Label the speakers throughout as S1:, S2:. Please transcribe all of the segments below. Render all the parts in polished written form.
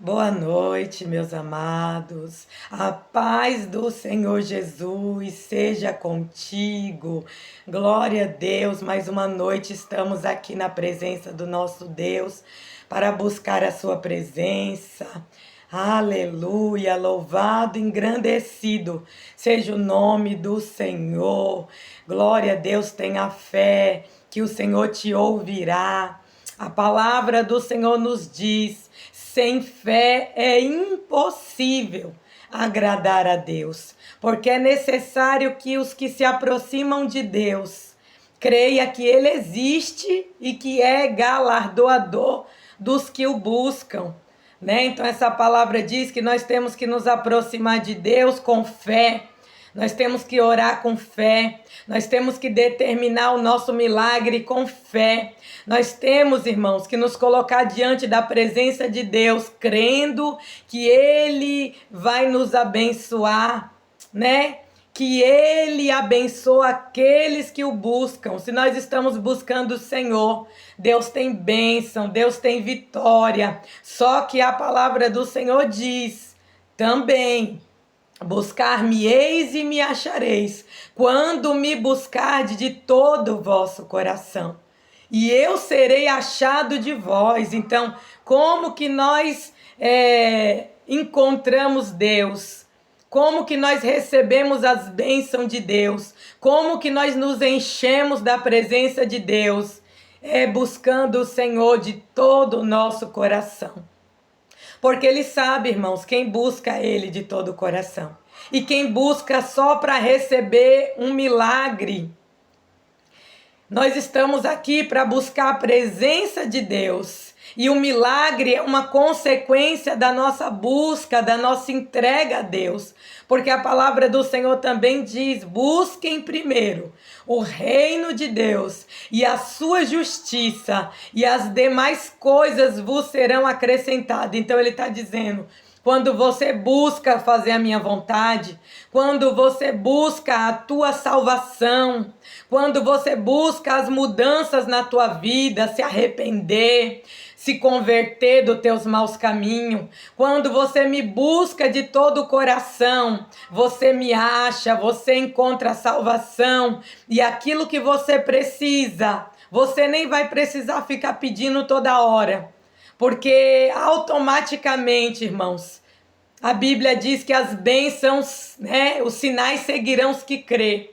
S1: Boa noite, meus amados. A paz do Senhor Jesus seja contigo. Glória a Deus. Mais uma noite estamos aqui na presença do nosso Deus para buscar a sua presença. Aleluia, louvado, engrandecido seja o nome do Senhor. Glória a Deus, tenha fé que o Senhor te ouvirá. A palavra do Senhor nos diz: sem fé é impossível agradar a Deus, porque é necessário que os que se aproximam de Deus creia que Ele existe e que é galardoador dos que o buscam, né? Então essa palavra diz que nós temos que nos aproximar de Deus com fé. Nós temos que orar com fé, nós temos que determinar o nosso milagre com fé. Nós temos, irmãos, que nos colocar diante da presença de Deus, crendo que Ele vai nos abençoar, né? Que Ele abençoa aqueles que o buscam. Se nós estamos buscando o Senhor, Deus tem bênção, Deus tem vitória. Só que a palavra do Senhor diz também: buscar-me-eis e me achareis, quando me buscardes de todo o vosso coração, e eu serei achado de vós. Então, como que nós encontramos Deus? Como que nós recebemos as bênçãos de Deus? Como que nós nos enchemos da presença de Deus? É buscando o Senhor de todo o nosso coração. Porque Ele sabe, irmãos, quem busca Ele de todo o coração. E quem busca só para receber um milagre. Nós estamos aqui para buscar a presença de Deus. E o milagre é uma consequência da nossa busca, da nossa entrega a Deus. Porque a palavra do Senhor também diz: busquem primeiro o reino de Deus e a sua justiça, e as demais coisas vos serão acrescentadas. Então ele está dizendo: quando você busca fazer a minha vontade, quando você busca a tua salvação, quando você busca as mudanças na tua vida, se arrepender, se converter dos teus maus caminhos, quando você me busca de todo o coração, você me acha, você encontra a salvação e aquilo que você precisa. Você nem vai precisar ficar pedindo toda hora, porque automaticamente, irmãos, a Bíblia diz que as bênçãos, né, os sinais seguirão os que crê.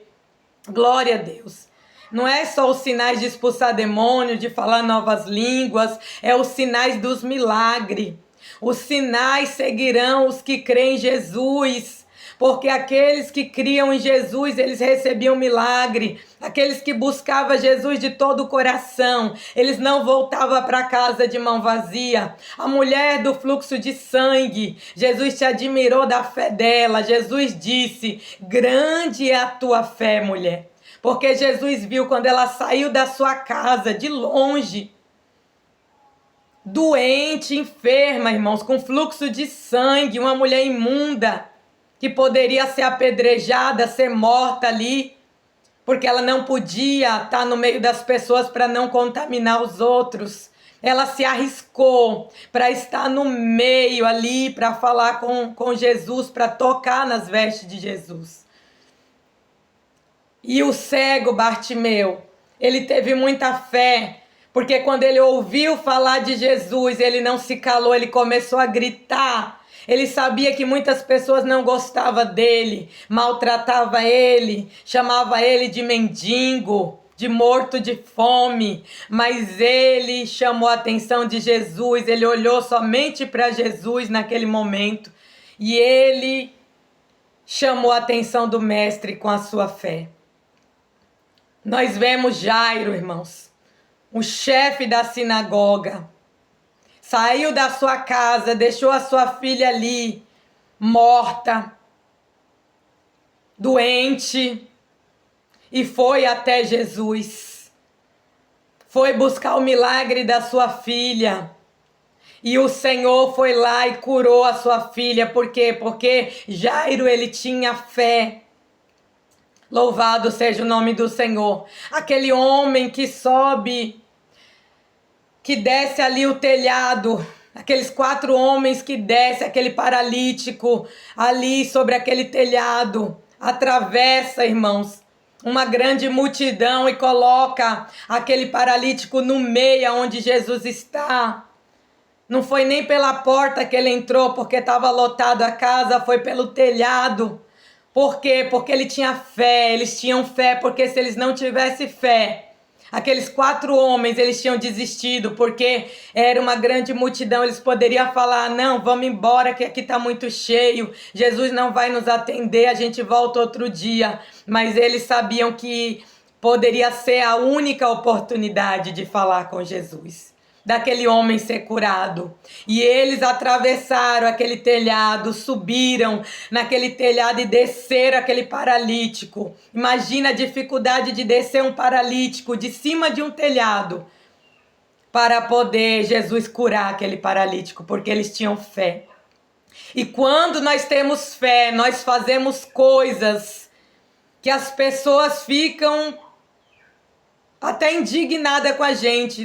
S1: Glória a Deus. Não é só os sinais de expulsar demônio, de falar novas línguas, é os sinais dos milagres. Os sinais seguirão os que creem em Jesus, porque aqueles que criam em Jesus, eles recebiam milagre. Aqueles que buscavam Jesus de todo o coração, eles não voltavam para casa de mão vazia. A mulher do fluxo de sangue, Jesus te admirou da fé dela. Jesus disse: grande é a tua fé, mulher. Porque Jesus viu quando ela saiu da sua casa, de longe, doente, enferma, irmãos, com fluxo de sangue, uma mulher imunda, que poderia ser apedrejada, ser morta ali, porque ela não podia estar no meio das pessoas para não contaminar os outros. Ela se arriscou para estar no meio ali, para falar com Jesus, para tocar nas vestes de Jesus. E o cego Bartimeu, ele teve muita fé, porque quando ele ouviu falar de Jesus, ele não se calou, ele começou a gritar. Ele sabia que muitas pessoas não gostavam dele, maltratavam ele, chamavam ele de mendigo, de morto de fome, mas ele chamou a atenção de Jesus, ele olhou somente para Jesus naquele momento, e ele chamou a atenção do mestre com a sua fé. Nós vemos Jairo, irmãos, o chefe da sinagoga, saiu da sua casa, deixou a sua filha ali, morta, doente, e foi até Jesus. Foi buscar o milagre da sua filha. E o Senhor foi lá e curou a sua filha. Por quê? Porque Jairo, ele tinha fé. Louvado seja o nome do Senhor. Aquele homem que sobe, que desce ali o telhado Aqueles 4 homens que descem, aquele paralítico ali sobre aquele telhado, atravessa, irmãos, uma grande multidão e coloca aquele paralítico no meio onde Jesus está. Não foi nem pela porta que ele entrou, porque estava lotado a casa, foi pelo telhado. Por quê? Porque ele tinha fé, eles tinham fé, porque se eles não tivessem fé, aqueles 4 homens, eles tinham desistido, porque era uma grande multidão, eles poderiam falar, não, vamos embora, que aqui está muito cheio, Jesus não vai nos atender, a gente volta outro dia. Mas eles sabiam que poderia ser a única oportunidade de falar com Jesus, daquele homem ser curado. E eles atravessaram aquele telhado, subiram naquele telhado e desceram aquele paralítico. Imagina a dificuldade de descer um paralítico de cima de um telhado para poder Jesus curar aquele paralítico, porque eles tinham fé. E quando nós temos fé, nós fazemos coisas que as pessoas ficam até indignadas com a gente,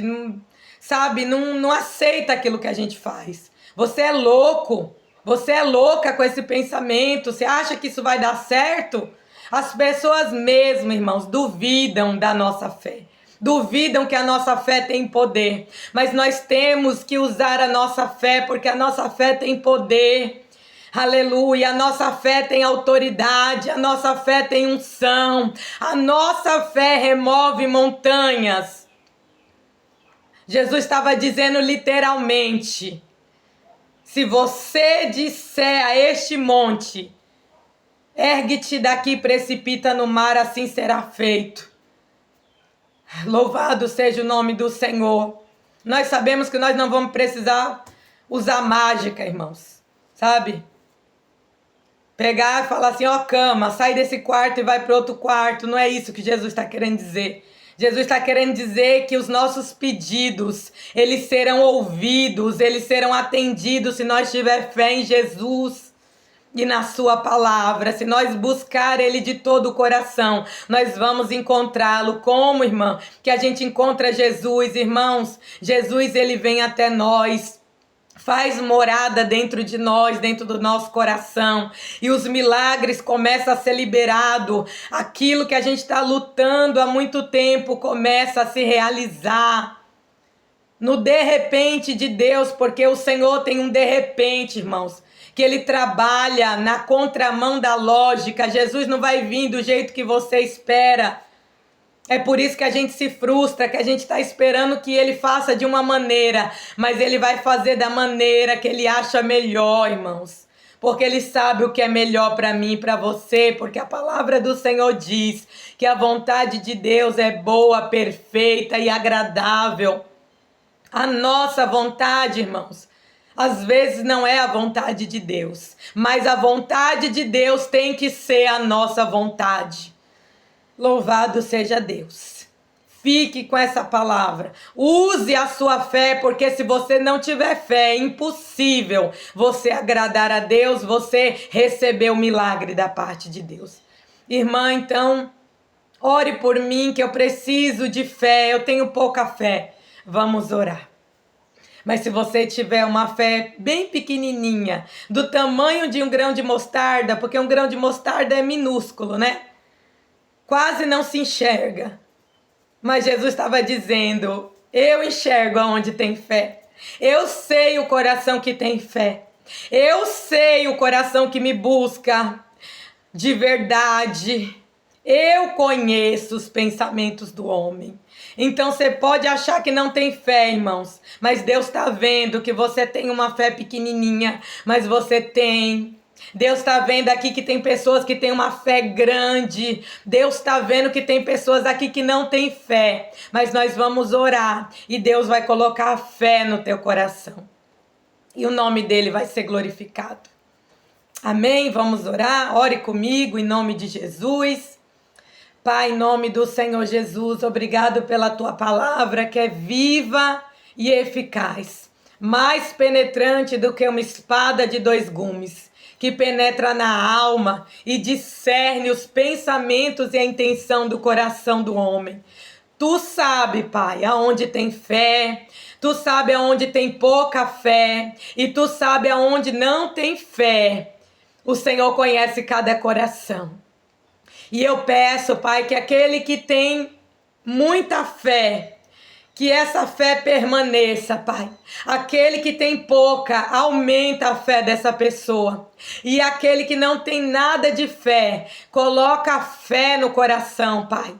S1: sabe, não aceita aquilo que a gente faz. Você é louco, você é louca com esse pensamento, você acha que isso vai dar certo? As pessoas mesmo, irmãos, duvidam da nossa fé. Duvidam que a nossa fé tem poder. Mas nós temos que usar a nossa fé, porque a nossa fé tem poder. Aleluia, a nossa fé tem autoridade, a nossa fé tem unção, a nossa fé remove montanhas. Jesus estava dizendo literalmente, se você disser a este monte, ergue-te daqui, precipita no mar, assim será feito. Louvado seja o nome do Senhor. Nós sabemos que nós não vamos precisar usar mágica, irmãos, sabe? Pegar e falar assim, ó, cama, sai desse quarto e vai para outro quarto. Não é isso que Jesus está querendo dizer. Jesus está querendo dizer que os nossos pedidos, eles serão ouvidos, eles serão atendidos se nós tiver fé em Jesus e na sua palavra. Se nós buscar ele de todo o coração, nós vamos encontrá-lo. Como, irmã, que a gente encontra Jesus, irmãos? Jesus, ele vem até nós, faz morada dentro de nós, dentro do nosso coração, e os milagres começam a ser liberados. Aquilo que a gente está lutando há muito tempo começa a se realizar no de repente de Deus, porque o Senhor tem um de repente, irmãos, que ele trabalha na contramão da lógica. Jesus não vai vir do jeito que você espera. É por isso que a gente se frustra, que a gente está esperando que ele faça de uma maneira, mas ele vai fazer da maneira que ele acha melhor, irmãos. Porque ele sabe o que é melhor para mim e para você, porque a palavra do Senhor diz que a vontade de Deus é boa, perfeita e agradável. A nossa vontade, irmãos, às vezes não é a vontade de Deus, mas a vontade de Deus tem que ser a nossa vontade. Louvado seja Deus. Fique com essa palavra. Use a sua fé, porque se você não tiver fé, é impossível você agradar a Deus, você receber o milagre da parte de Deus. Irmã, então, ore por mim, que eu preciso de fé, eu tenho pouca fé. Vamos orar. Mas se você tiver uma fé bem pequenininha, do tamanho de um grão de mostarda, porque um grão de mostarda é minúsculo, né? Quase não se enxerga. Mas Jesus estava dizendo, eu enxergo aonde tem fé. Eu sei o coração que tem fé. Eu sei o coração que me busca de verdade. Eu conheço os pensamentos do homem. Então você pode achar que não tem fé, irmãos, mas Deus está vendo que você tem uma fé pequenininha, mas você tem. Deus está vendo aqui que tem pessoas que têm uma fé grande. Deus está vendo que tem pessoas aqui que não têm fé. Mas nós vamos orar e Deus vai colocar a fé no teu coração. E o nome dele vai ser glorificado. Amém? Vamos orar? Ore comigo em nome de Jesus. Pai, em nome do Senhor Jesus, obrigado pela tua palavra que é viva e eficaz. Mais penetrante do que uma espada de 2 gumes. Que penetra na alma e discerne os pensamentos e a intenção do coração do homem. Tu sabe, Pai, aonde tem fé, Tu sabe aonde tem pouca fé e Tu sabe aonde não tem fé. O Senhor conhece cada coração. E eu peço, Pai, que aquele que tem muita fé, que essa fé permaneça, Pai. Aquele que tem pouca, aumenta a fé dessa pessoa. E aquele que não tem nada de fé, coloca a fé no coração, Pai.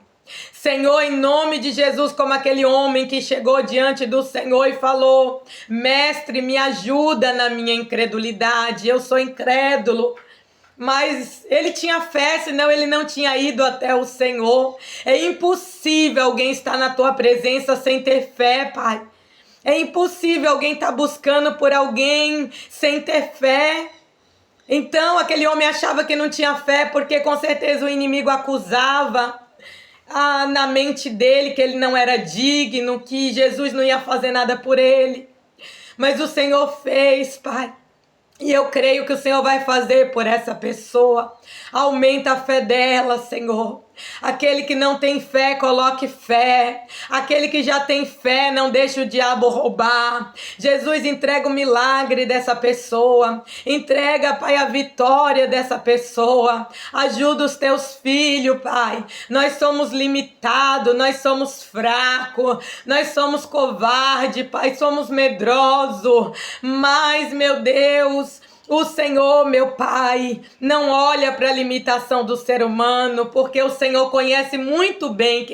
S1: Senhor, em nome de Jesus, como aquele homem que chegou diante do Senhor e falou: Mestre, me ajuda na minha incredulidade, eu sou incrédulo. Mas ele tinha fé, senão ele não tinha ido até o Senhor. É impossível alguém estar na tua presença sem ter fé, Pai. É impossível alguém estar buscando por alguém sem ter fé. Então aquele homem achava que não tinha fé porque com certeza o inimigo acusava na mente dele que ele não era digno, que Jesus não ia fazer nada por ele. Mas o Senhor fez, Pai. E eu creio que o Senhor vai fazer por essa pessoa. Aumenta a fé dela, Senhor. Aquele que não tem fé, coloque fé. Aquele que já tem fé, não deixe o diabo roubar. Jesus, entrega o milagre dessa pessoa. Entrega, Pai, a vitória dessa pessoa. Ajuda os teus filhos, Pai. Nós somos limitados, nós somos fracos, nós somos covardes, Pai, somos medrosos. Mas, meu Deus, o Senhor, meu Pai, não olha para a limitação do ser humano, porque o Senhor conhece muito bem quem